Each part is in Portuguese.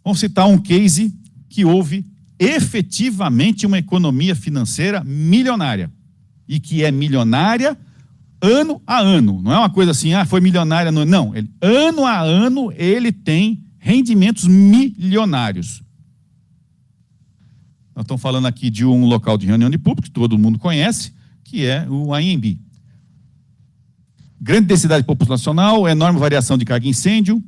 Vamos citar um case que houve efetivamente uma economia financeira milionária. E que é milionária ano a ano. Não é uma coisa assim, foi milionária. Não, ano a ano ele tem rendimentos milionários. Nós estamos falando aqui de um local de reunião de público, que todo mundo conhece, que é o AMB. Grande densidade populacional, enorme variação de carga e incêndio,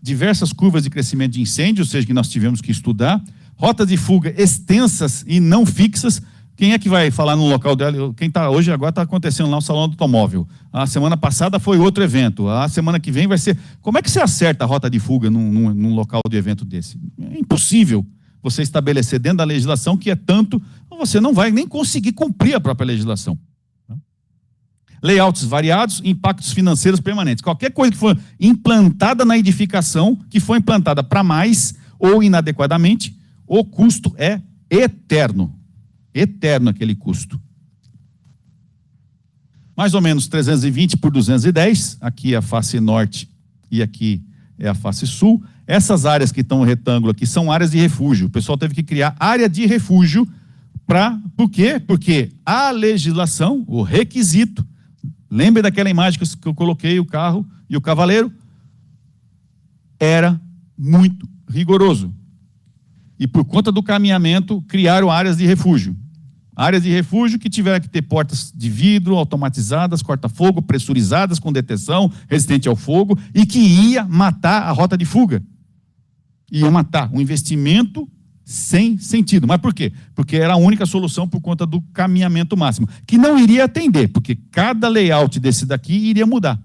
diversas curvas de crescimento de incêndio, ou seja, que nós tivemos que estudar, rotas de fuga extensas e não fixas. Quem é que vai falar no local dela? Quem está hoje, agora está acontecendo lá no Salão do Automóvel. A semana passada foi outro evento. A semana que vem vai ser... Como é que você acerta a rota de fuga num local de evento desse? É impossível você estabelecer dentro da legislação que é tanto, você não vai nem conseguir cumprir a própria legislação. Layouts variados, impactos financeiros permanentes. Qualquer coisa que for implantada na edificação, que for implantada para mais ou inadequadamente, o custo é eterno. Eterno aquele custo. Mais ou menos 320 por 210, aqui é a face norte e aqui é a face sul. Essas áreas que estão no retângulo aqui são áreas de refúgio. O pessoal teve que criar área de refúgio por quê? Porque a legislação, o requisito, lembre daquela imagem que eu coloquei, o carro e o cavaleiro, era muito rigoroso. E por conta do caminhamento, criaram áreas de refúgio. Áreas de refúgio que tiveram que ter portas de vidro, automatizadas, corta-fogo, pressurizadas, com deteção, resistente ao fogo, e que ia matar a rota de fuga. Ia matar um investimento sem sentido. Mas por quê? Porque era a única solução por conta do caminhamento máximo, que não iria atender, porque cada layout desse daqui iria mudar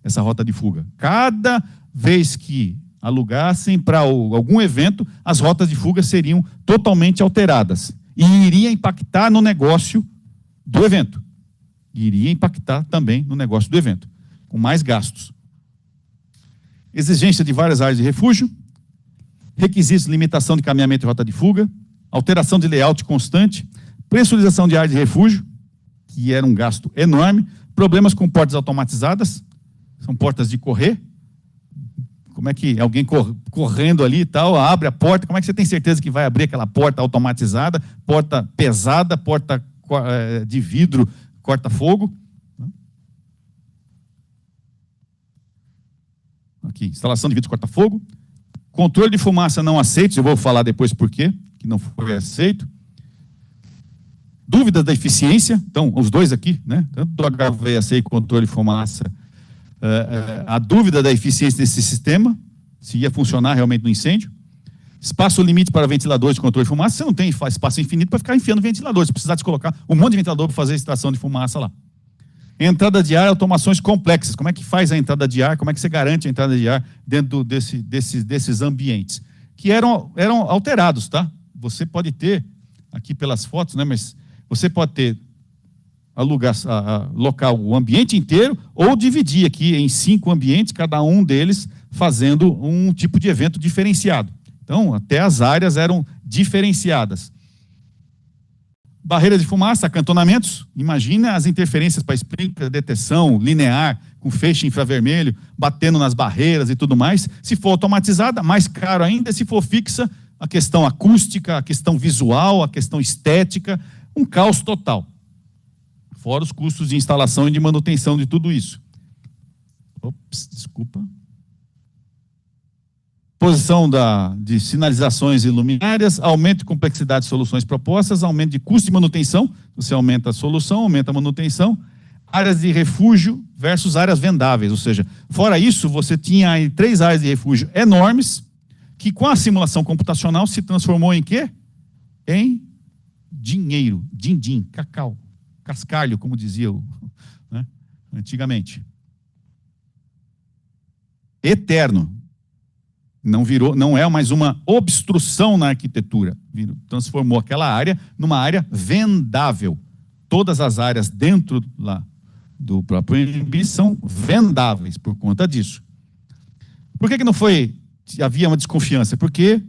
essa rota de fuga. Cada vez que alugassem para algum evento, as rotas de fuga seriam totalmente alteradas. E iria impactar no negócio do evento. Iria impactar também no negócio do evento, com mais gastos. Exigência de várias áreas de refúgio, requisitos de limitação de caminhamento e rota de fuga, alteração de layout constante, pressurização de áreas de refúgio, que era um gasto enorme, problemas com portas automatizadas, são portas de correr. Como é que alguém correndo ali e tal, abre a porta, como é que você tem certeza que vai abrir aquela porta automatizada, porta pesada, porta de vidro, corta-fogo? Aqui, instalação de vidro corta-fogo. Controle de fumaça não aceito, eu vou falar depois por quê, que não foi aceito. Dúvidas da eficiência, então, os dois aqui, né? Tanto do HVAC e controle de fumaça, a dúvida da eficiência desse sistema, se ia funcionar realmente no incêndio. Espaço limite para ventiladores de controle de fumaça, você não tem espaço infinito para ficar enfiando ventiladores, se precisar de colocar um monte de ventilador para fazer a extração de fumaça lá. Entrada de ar, automações complexas, como é que faz a entrada de ar, como é que você garante a entrada de ar dentro desses ambientes, que eram alterados, tá? Você pode ter, aqui pelas fotos, né, mas você pode ter local o ambiente inteiro, ou dividir aqui em 5 ambientes, cada um deles fazendo um tipo de evento diferenciado. Então, até as áreas eram diferenciadas. Barreiras de fumaça, acantonamentos, imagina as interferências para sprinkler, deteção, linear, com feixe infravermelho, batendo nas barreiras e tudo mais. Se for automatizada, mais caro ainda. Se for fixa, a questão acústica, a questão visual, a questão estética, um caos total. Fora os custos de instalação e de manutenção de tudo isso. Ops, desculpa. Posição de sinalizações e luminárias, aumento de complexidade de soluções propostas, aumento de custo de manutenção, você aumenta a solução, aumenta a manutenção, áreas de refúgio versus áreas vendáveis, ou seja, fora isso, você tinha aí 3 áreas de refúgio enormes, que com a simulação computacional se transformou em quê? Em dinheiro, din-din, cacau, cascalho, como dizia né, antigamente. Eterno. Não é mais uma obstrução na arquitetura. Transformou aquela área numa área vendável. Todas as áreas dentro lá do próprio AMB são vendáveis por conta disso. Por que não foi? Havia uma desconfiança? Porque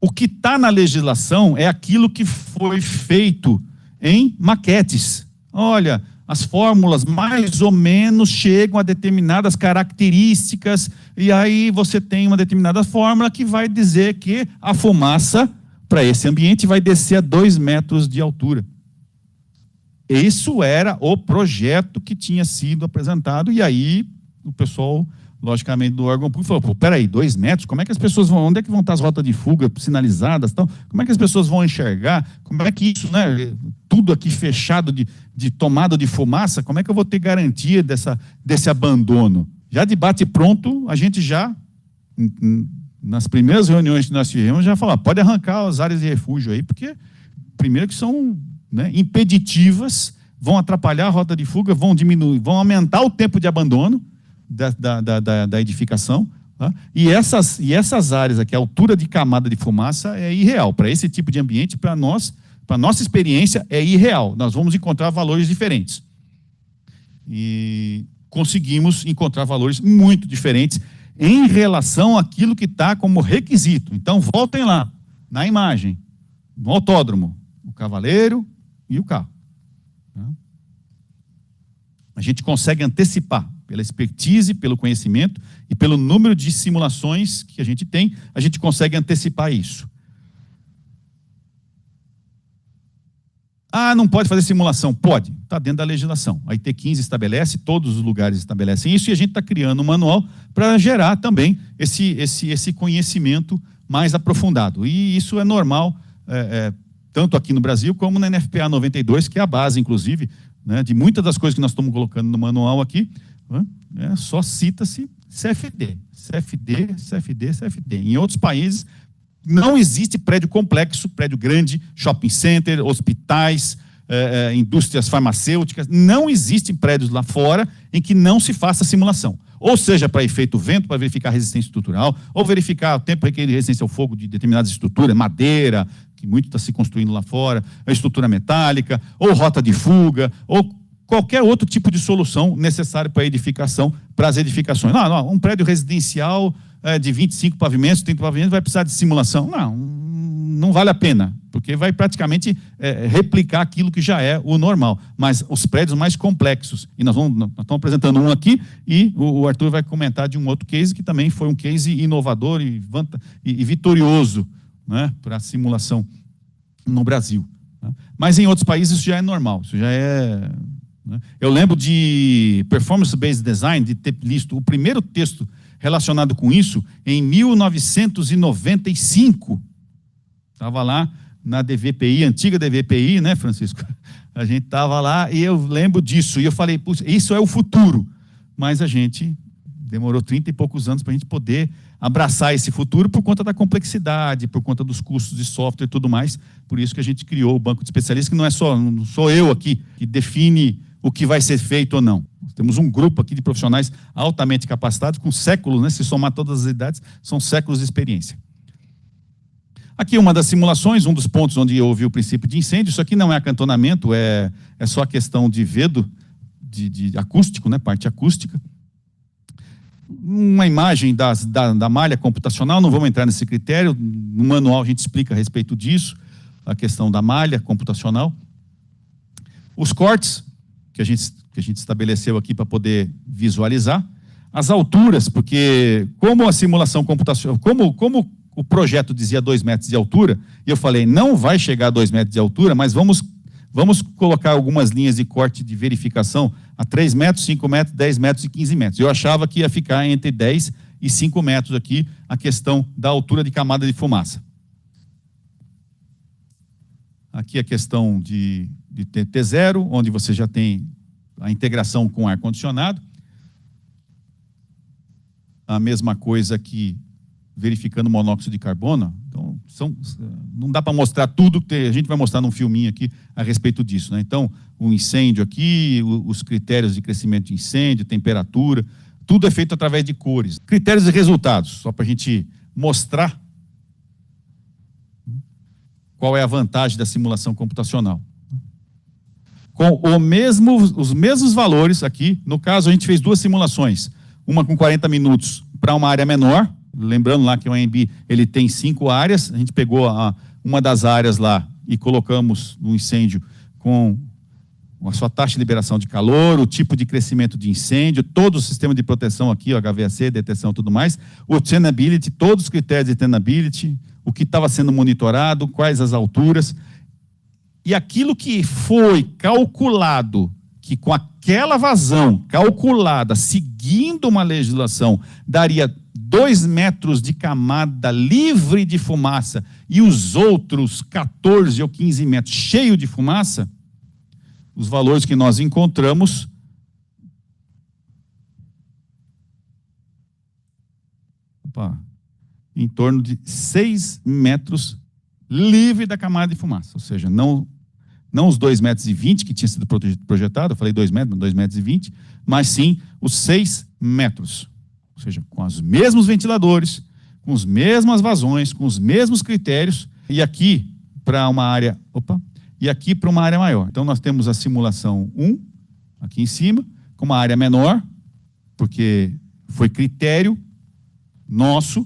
o que está na legislação é aquilo que foi feito em maquetes. Olha, as fórmulas mais ou menos chegam a determinadas características, e aí você tem uma determinada fórmula que vai dizer que a fumaça para esse ambiente vai descer a 2 metros de altura. Isso era o projeto que tinha sido apresentado, e aí o pessoal, logicamente, do órgão público falou, pô, peraí, 2 metros? Como é que as pessoas vão, onde é que vão estar as rotas de fuga sinalizadas, tal? Como é que as pessoas vão enxergar? Como é que isso, né, tudo aqui fechado de tomada de fumaça, como é que eu vou ter garantia desse abandono? Já de bate pronto, a gente já, nas primeiras reuniões que nós tivemos, já falou, pode arrancar as áreas de refúgio aí, porque, primeiro que são, né, impeditivas, vão atrapalhar a rota de fuga, vão diminuir, vão aumentar o tempo de abandono da edificação, tá? E essas áreas aqui, a altura de camada de fumaça é irreal. Para esse tipo de ambiente, para nossa experiência, é irreal. Nós vamos encontrar valores diferentes. E conseguimos encontrar valores muito diferentes em relação àquilo que está como requisito. Então, voltem lá, na imagem, no autódromo, o cavaleiro e o carro. A gente consegue antecipar, pela expertise, pelo conhecimento e pelo número de simulações que a gente tem, a gente consegue antecipar isso. Ah, não pode fazer simulação? Pode, está dentro da legislação. A IT15 estabelece, todos os lugares estabelecem isso, e a gente está criando um manual para gerar também esse conhecimento mais aprofundado. E isso é normal, tanto aqui no Brasil como na NFPA 92, que é a base, inclusive, né, de muitas das coisas que nós estamos colocando no manual aqui, né, só cita-se CFD, CFD, CFD, CFD. Em outros países, não existe prédio complexo, prédio grande, shopping center, hospitais, indústrias farmacêuticas, não existem prédios lá fora em que não se faça simulação. Ou seja, para efeito vento, para verificar a resistência estrutural, ou verificar o tempo requerido de resistência ao fogo de determinadas estruturas, madeira, que muito está se construindo lá fora, a estrutura metálica, ou rota de fuga, ou qualquer outro tipo de solução necessária para a edificação, para as edificações. Não, um prédio residencial de 25 pavimentos, 30 pavimentos, vai precisar de simulação. Não vale a pena, porque vai praticamente replicar aquilo que já é o normal. Mas os prédios mais complexos, e nós estamos apresentando um aqui, e o Arthur vai comentar de um outro case, que também foi um case inovador e vitorioso, né, para a simulação no Brasil. Né? Mas em outros países isso já é normal, isso já é... Né? Eu lembro de Performance-Based Design, de ter visto o primeiro texto relacionado com isso em 1995. Estava lá na DVPI, antiga DVPI, né, Francisco? A gente estava lá e eu lembro disso. E eu falei, isso é o futuro. Mas a gente demorou 30 e poucos anos para a gente poder abraçar esse futuro por conta da complexidade, por conta dos custos de software e tudo mais. Por isso que a gente criou o banco de especialistas, que não sou eu aqui que define o que vai ser feito ou não. Temos um grupo aqui de profissionais altamente capacitados, com séculos, né? Se somar todas as idades, são séculos de experiência. Aqui uma das simulações, um dos pontos onde houve o princípio de incêndio. Isso aqui não é acantonamento, é só a questão de vedo, de acústico, né? Parte acústica. Uma imagem da malha computacional, não vamos entrar nesse critério, no manual a gente explica a respeito disso, a questão da malha computacional. Os cortes, que a gente estabeleceu aqui para poder visualizar. As alturas, porque como a simulação computacional, como o projeto dizia 2 metros de altura, e eu falei, não vai chegar a 2 metros de altura, mas vamos colocar algumas linhas de corte de verificação a 3 metros, 5 metros, 10 metros e 15 metros. Eu achava que ia ficar entre 10 e 5 metros aqui a questão da altura de camada de fumaça. Aqui a questão de T0, onde você já tem a integração com ar-condicionado. A mesma coisa aqui, verificando monóxido de carbono. Então, não dá para mostrar tudo, a gente vai mostrar num filminho aqui a respeito disso, né? Então, o incêndio aqui, os critérios de crescimento de incêndio, temperatura, tudo é feito através de cores. Critérios e resultados, só para a gente mostrar qual é a vantagem da simulação computacional. Com os mesmos valores aqui, no caso a gente fez 2 simulações, uma com 40 minutos para uma área menor, lembrando lá que o AMB ele tem 5 áreas, a gente pegou uma das áreas lá e colocamos no incêndio com a sua taxa de liberação de calor, o tipo de crescimento de incêndio, todo o sistema de proteção aqui, o HVAC, detecção e tudo mais, o tenability, todos os critérios de tenability, o que estava sendo monitorado, quais as alturas, e aquilo que foi calculado, que com aquela vazão calculada, seguindo uma legislação, daria 2 metros de camada livre de fumaça e os outros 14 ou 15 metros cheio de fumaça, os valores que nós encontramos em torno de 6 metros livre da camada de fumaça, ou seja, não os 2,20 metros que tinha sido projetado, eu falei 2 metros, 2,20 metros, mas sim os 6 metros. Ou seja, com os mesmos ventiladores, com as mesmas vazões, com os mesmos critérios, e aqui para uma área, maior. Então nós temos a simulação 1, aqui em cima, com uma área menor, porque foi critério nosso.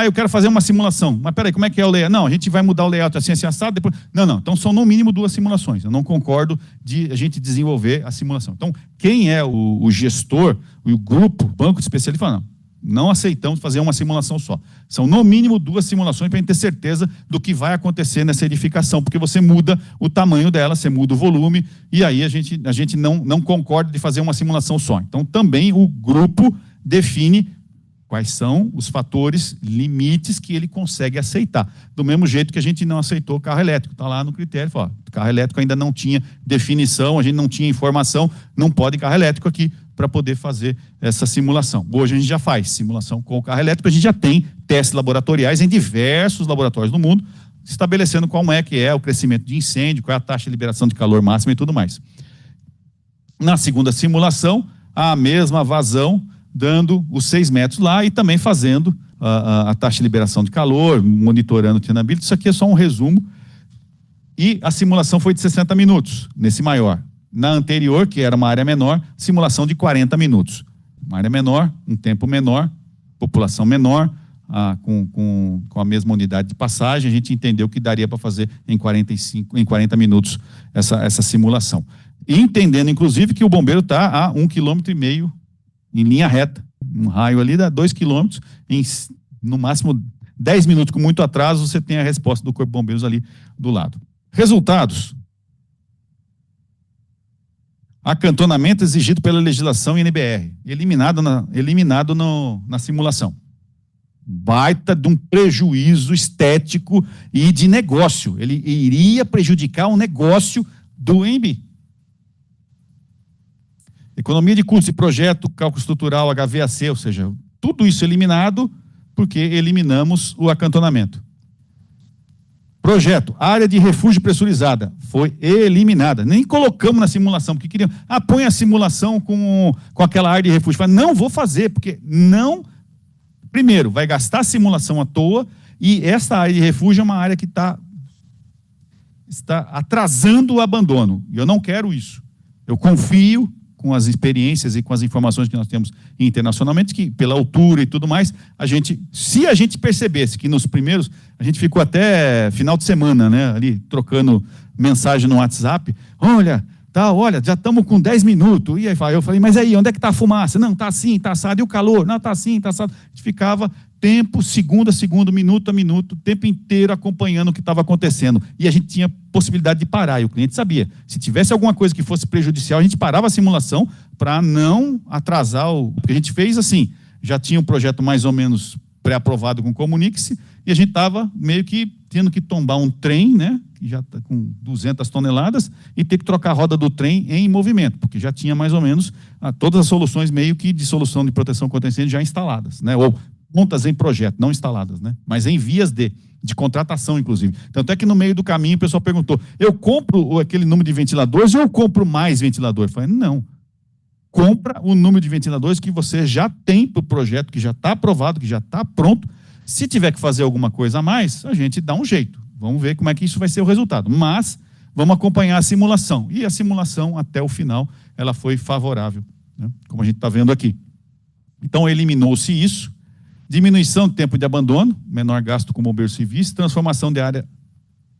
Eu quero fazer uma simulação, mas peraí, como é que é o layout? Não, a gente vai mudar o layout assim assado, depois... Não, então são no mínimo 2 simulações, eu não concordo de a gente desenvolver a simulação. Então, quem é o gestor, o grupo, banco de especialistas, fala, não aceitamos fazer uma simulação só. São no mínimo 2 simulações para a gente ter certeza do que vai acontecer nessa edificação, porque você muda o tamanho dela, você muda o volume, e aí a gente não concorda de fazer uma simulação só. Então, também o grupo define quais são os fatores limites que ele consegue aceitar. Do mesmo jeito que a gente não aceitou carro elétrico. Está lá no critério, fala, carro elétrico ainda não tinha definição, a gente não tinha informação, não pode carro elétrico aqui para poder fazer essa simulação. Hoje a gente já faz simulação com o carro elétrico, a gente já tem testes laboratoriais em diversos laboratórios do mundo, estabelecendo qual é que é o crescimento de incêndio, qual é a taxa de liberação de calor máxima e tudo mais. Na segunda simulação, a mesma vazão, dando os 6 metros lá e também fazendo a taxa de liberação de calor, monitorando o tenability. Isso aqui é só um resumo. E a simulação foi de 60 minutos, nesse maior. Na anterior, que era uma área menor, simulação de 40 minutos. Uma área menor, um tempo menor, população menor, com a mesma unidade de passagem, a gente entendeu que daria para fazer em 40 minutos essa simulação. E entendendo, inclusive, que o bombeiro está a 1,5 km em linha reta, um raio ali dá 2 quilômetros, no máximo 10 minutos, com muito atraso, você tem a resposta do Corpo de Bombeiros ali do lado. Resultados. Acantonamento exigido pela legislação NBR, eliminado na simulação. Baita de um prejuízo estético e de negócio. Ele iria prejudicar o negócio do ENB. Economia de custo de projeto, cálculo estrutural, HVAC, ou seja, tudo isso eliminado porque eliminamos o acantonamento. Projeto, área de refúgio pressurizada, foi eliminada. Nem colocamos na simulação, porque queriam, põe a simulação com aquela área de refúgio. Falei, não vou fazer, porque não... Primeiro, vai gastar a simulação à toa, e essa área de refúgio é uma área que está atrasando o abandono. E eu não quero isso. Eu confio com as experiências e com as informações que nós temos internacionalmente, que pela altura e tudo mais, se a gente percebesse que nos primeiros, a gente ficou até final de semana, né, ali trocando mensagem no WhatsApp, olha, já estamos com 10 minutos, e aí eu falei, mas aí, onde é que está a fumaça? Não, está assim, está assado, e o calor? Não, está assim, está assado. A gente ficava tempo, segundo a segundo, minuto a minuto, o tempo inteiro acompanhando o que estava acontecendo. E a gente tinha possibilidade de parar, e o cliente sabia. Se tivesse alguma coisa que fosse prejudicial, a gente parava a simulação para não atrasar porque a gente fez assim, já tinha um projeto mais ou menos pré-aprovado com o Comunix, e a gente estava meio que tendo que tombar um trem, né, que já está com 200 toneladas, e ter que trocar a roda do trem em movimento, porque já tinha mais ou menos todas as soluções meio que de solução de proteção contra incêndio já instaladas, né, ou prontas em projeto, não instaladas, né? Mas em vias de contratação, inclusive. Tanto é que no meio do caminho o pessoal perguntou, eu compro aquele número de ventiladores ou eu compro mais ventilador? Eu falei, não. Compra o número de ventiladores que você já tem para o projeto, que já está aprovado, que já está pronto. Se tiver que fazer alguma coisa a mais, a gente dá um jeito. Vamos ver como é que isso vai ser o resultado. Mas vamos acompanhar a simulação. E a simulação, até o final, ela foi favorável, né? Como a gente está vendo aqui. Então, eliminou-se isso. Diminuição do tempo de abandono, menor gasto com bombeiros civis, transformação de área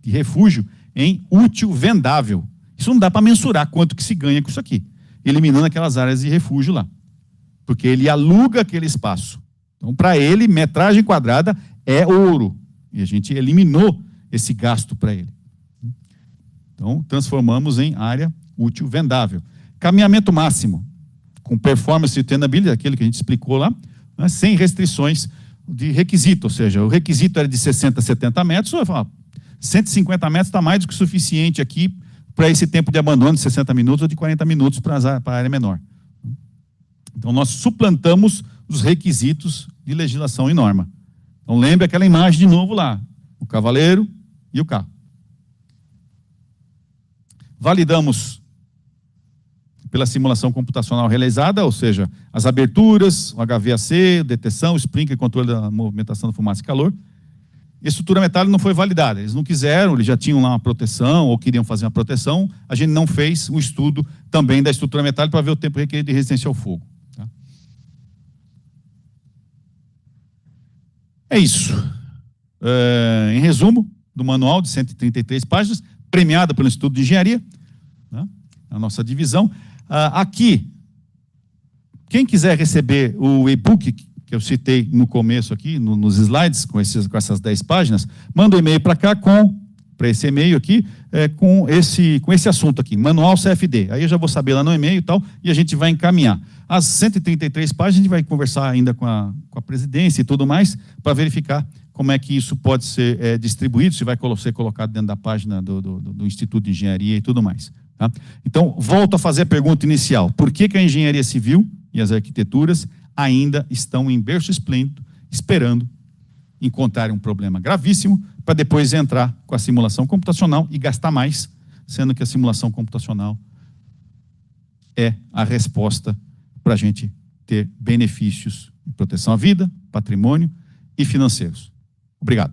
de refúgio em útil vendável. Isso não dá para mensurar quanto que se ganha com isso aqui, eliminando aquelas áreas de refúgio lá, porque ele aluga aquele espaço. Então, para ele, metragem quadrada é ouro, e a gente eliminou esse gasto para ele. Então, transformamos em área útil vendável. Caminhamento máximo, com performance e tenability, aquele que a gente explicou lá, né, sem restrições de requisito, ou seja, o requisito era de 60 a 70 metros, eu falo, 150 metros está mais do que suficiente aqui para esse tempo de abandono de 60 minutos ou de 40 minutos para a área menor. Então, nós suplantamos os requisitos de legislação e norma. Então, lembre aquela imagem de novo lá, o cavaleiro e o carro. Validamos pela simulação computacional realizada, ou seja, as aberturas, o HVAC, deteção, sprinkler, controle da movimentação da fumaça e calor. A estrutura metálica não foi validada, eles não quiseram, eles já tinham lá uma proteção, ou queriam fazer uma proteção, a gente não fez o estudo também da estrutura metálica para ver o tempo requerido de resistência ao fogo. Tá? É isso. Em resumo, do manual de 133 páginas, premiada pelo Instituto de Engenharia, né, a nossa divisão. Aqui, quem quiser receber o e-book que eu citei no começo aqui, nos slides, com essas 10 páginas, manda um e-mail para cá para esse e-mail aqui, com esse assunto aqui, Manual CFD. Aí eu já vou saber lá no e-mail e tal, e a gente vai encaminhar. As 133 páginas, a gente vai conversar ainda com a presidência e tudo mais, para verificar como é que isso pode ser distribuído, se vai ser colocado dentro da página do Instituto de Engenharia e tudo mais. Tá? Então, volto a fazer a pergunta inicial. Por que a engenharia civil e as arquiteturas ainda estão em berço esplêndido, esperando encontrar um problema gravíssimo, para depois entrar com a simulação computacional e gastar mais, sendo que a simulação computacional é a resposta para a gente ter benefícios de proteção à vida, patrimônio e financeiros. Obrigado.